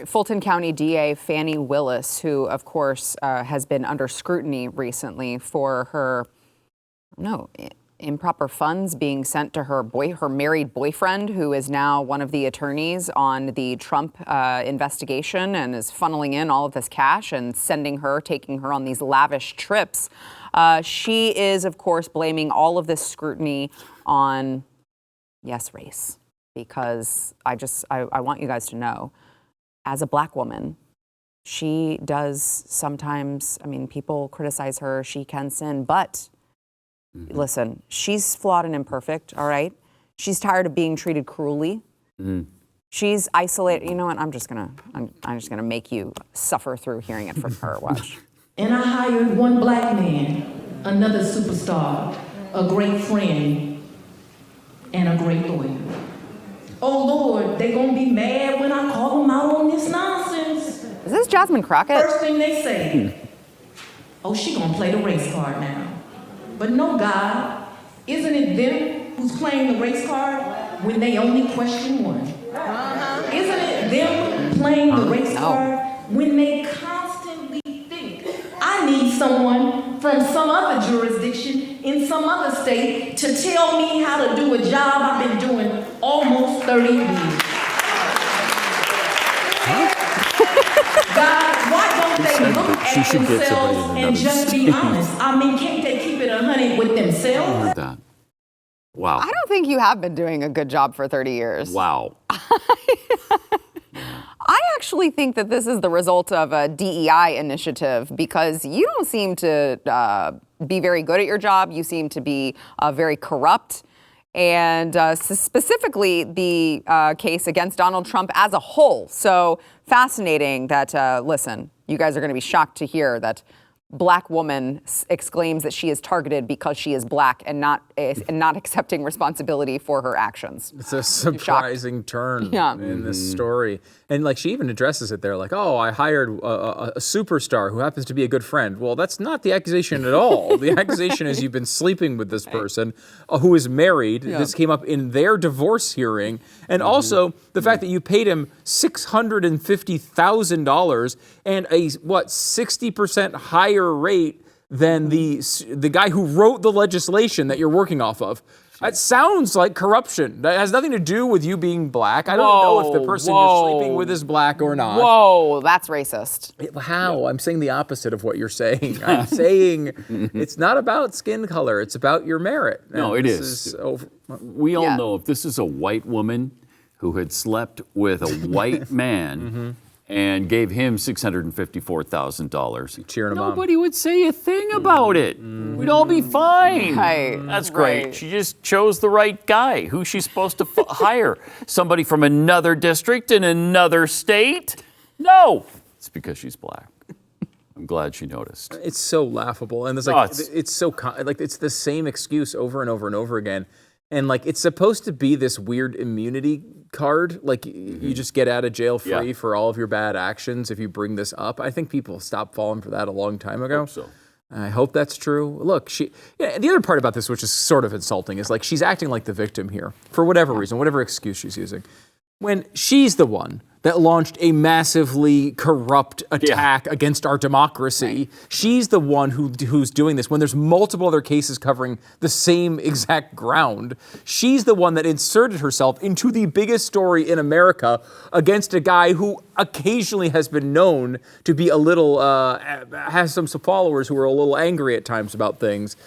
Fulton County DA Fani Willis, who, of course, has been under scrutiny recently for her, improper funds being sent to her married boyfriend, who is now one of the attorneys on the Trump investigation and is funneling in all of this cash and taking her on these lavish trips. She is, of course, blaming all of this scrutiny on, race, because I want you guys to know, as a black woman, she does sometimes, people criticize her, she can sin, but listen, she's flawed and imperfect, all right? She's tired of being treated cruelly. She's isolated. You know what? I'm just gonna make you suffer through hearing it from her. Watch. And I hired one black man, another superstar, a great friend, and a great lawyer. Oh Lord, they gonna be mad when I call them out on this nonsense. Is this Jasmine Crockett? First thing they say, oh, she gonna play the race card now. But no, God, isn't it them who's playing the race card when they only question one? Isn't it them playing the race card when they constantly think, I need someone from some other jurisdiction in some other state to tell me how to do a job I've been doing almost 30 years? God, why don't they look at themselves and just be honest? Can't they keep it 100 with themselves? Wow. I don't think you have been doing a good job for 30 years. Wow. I actually think that this is the result of a DEI initiative, because you don't seem to be very good at your job. You seem to be very corrupt. And specifically the case against Donald Trump as a whole. So fascinating that, listen, you guys are going to be shocked to hear that black woman exclaims that she is targeted because she is black and not accepting responsibility for her actions. It's a surprising turn in this story. And she even addresses it there, oh, I hired a superstar who happens to be a good friend. Well, that's not the accusation at all. The accusation is you've been sleeping with this person who is married. Yeah. This came up in their divorce hearing. And also the fact that you paid him $650,000 and a 60% higher rate than the guy who wrote the legislation that you're working off of. That sounds like corruption. That has nothing to do with you being black. I don't know if the person you're sleeping with is black or not. Whoa, that's racist. How? I'm saying the opposite of what you're saying. I'm saying it's not about skin color. It's about your merit. No, it is. We all know if this is a white woman who had slept with a white man and gave him $654,000. Nobody would say a thing about it. We'd all be fine. That's great. Right. She just chose the right guy. Who's she supposed to hire? Somebody from another district in another state? No. It's because she's black. I'm glad she noticed. It's so laughable. And it's it's the same excuse over and over and over again. And it's supposed to be this weird immunity card, you just get out of jail free for all of your bad actions if you bring this up. I think people stopped falling for that a long time ago. I hope that's true. Look, the other part about this, which is sort of insulting, is she's acting like the victim here for whatever reason, whatever excuse she's using, when she's the one that launched a massively corrupt attack against our democracy. Right. She's the one who's doing this when there's multiple other cases covering the same exact ground. She's the one that inserted herself into the biggest story in America against a guy who occasionally has been known to be a little, has some followers who are a little angry at times about things.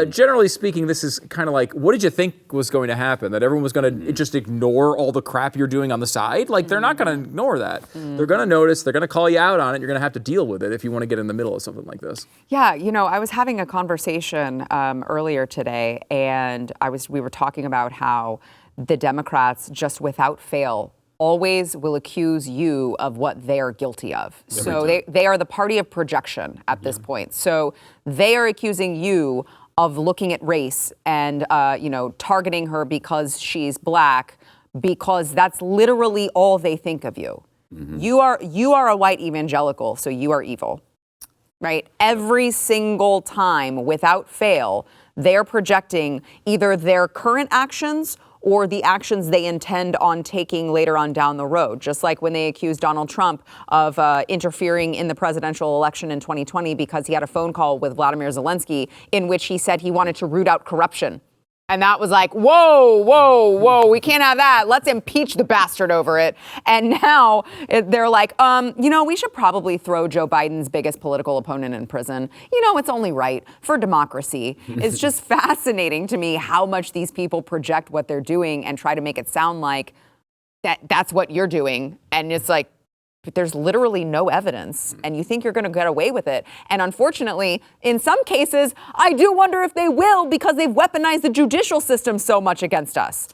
Generally speaking, this is kind of what did you think was going to happen? That everyone was going to just ignore all the crap you're doing on the side? They're not going to ignore that. They're going to notice. They're going to call you out on it. You're going to have to deal with it if you want to get in the middle of something like this. Yeah, I was having a conversation earlier today, and we were talking about how the Democrats, just without fail, always will accuse you of what they are guilty of. So they are the party of projection at this point. So they are accusing you of looking at race and, targeting her because she's black, because that's literally all they think of you. You are a white evangelical, so you are evil, right? Every single time, without fail, they're projecting either their current actions or the actions they intend on taking later on down the road. Just like when they accused Donald Trump of interfering in the presidential election in 2020 because he had a phone call with Vladimir Zelensky in which he said he wanted to root out corruption. And that was like, whoa, we can't have that. Let's impeach the bastard over it. And now they're like, we should probably throw Joe Biden's biggest political opponent in prison. It's only right for democracy. It's just fascinating to me how much these people project what they're doing and try to make it sound like that's what you're doing. And it's like, but there's literally no evidence, and you think you're going to get away with it. And unfortunately, in some cases, I do wonder if they will because they've weaponized the judicial system so much against us.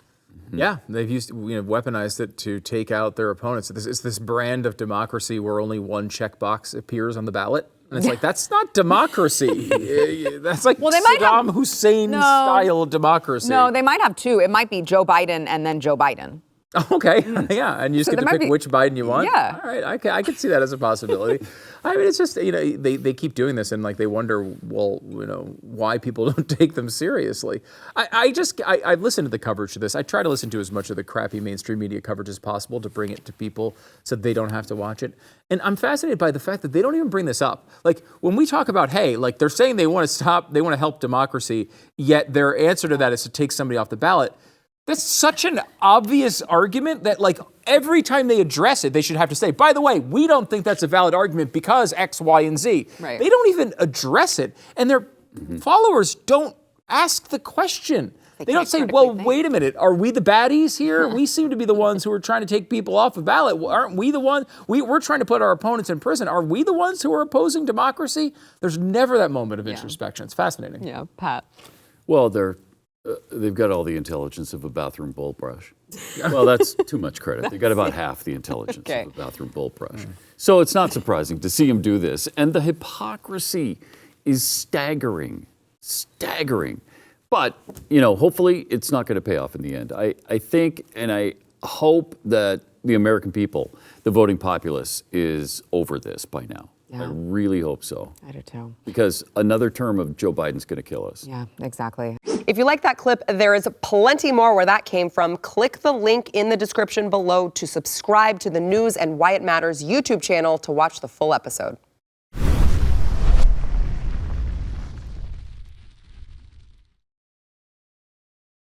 Yeah, they've weaponized it to take out their opponents. It's this brand of democracy where only one checkbox appears on the ballot. And it's like, that's not democracy. That's like Saddam Hussein style of democracy. No, they might have two. It might be Joe Biden and then Joe Biden. Okay, yeah, and you just get to pick which Biden you want? Yeah. All right, I can see that as a possibility. I mean, it's just, they keep doing this and they wonder, well, why people don't take them seriously. I've listened to the coverage of this. I try to listen to as much of the crappy mainstream media coverage as possible to bring it to people so they don't have to watch it. And I'm fascinated by the fact that they don't even bring this up. Like, when we talk about, hey, they're saying they want to help democracy, yet their answer to that is to take somebody off the ballot. That's such an obvious argument that, every time they address it, they should have to say, by the way, we don't think that's a valid argument because X, Y, and Z. Right. They don't even address it. And their followers don't ask the question. They don't say, well, wait a minute, are we the baddies here? We seem to be the ones who are trying to take people off the ballot. Aren't we the ones? We're trying to put our opponents in prison. Are we the ones who are opposing democracy? There's never that moment of introspection. It's fascinating. Yeah, Pat. Well, they've got all the intelligence of a bathroom bowl brush. Well, that's too much credit. They've got about half the intelligence of a bathroom bowl brush. So it's not surprising to see him do this. And the hypocrisy is staggering. But, hopefully it's not going to pay off in the end. I think and I hope that the American people, the voting populace, is over this by now. Yeah. I really hope so. I do too. Because another term of Joe Biden's going to kill us. Yeah, exactly. If you like that clip, there is plenty more where that came from. Click the link in the description below to subscribe to the News and Why It Matters YouTube channel to watch the full episode.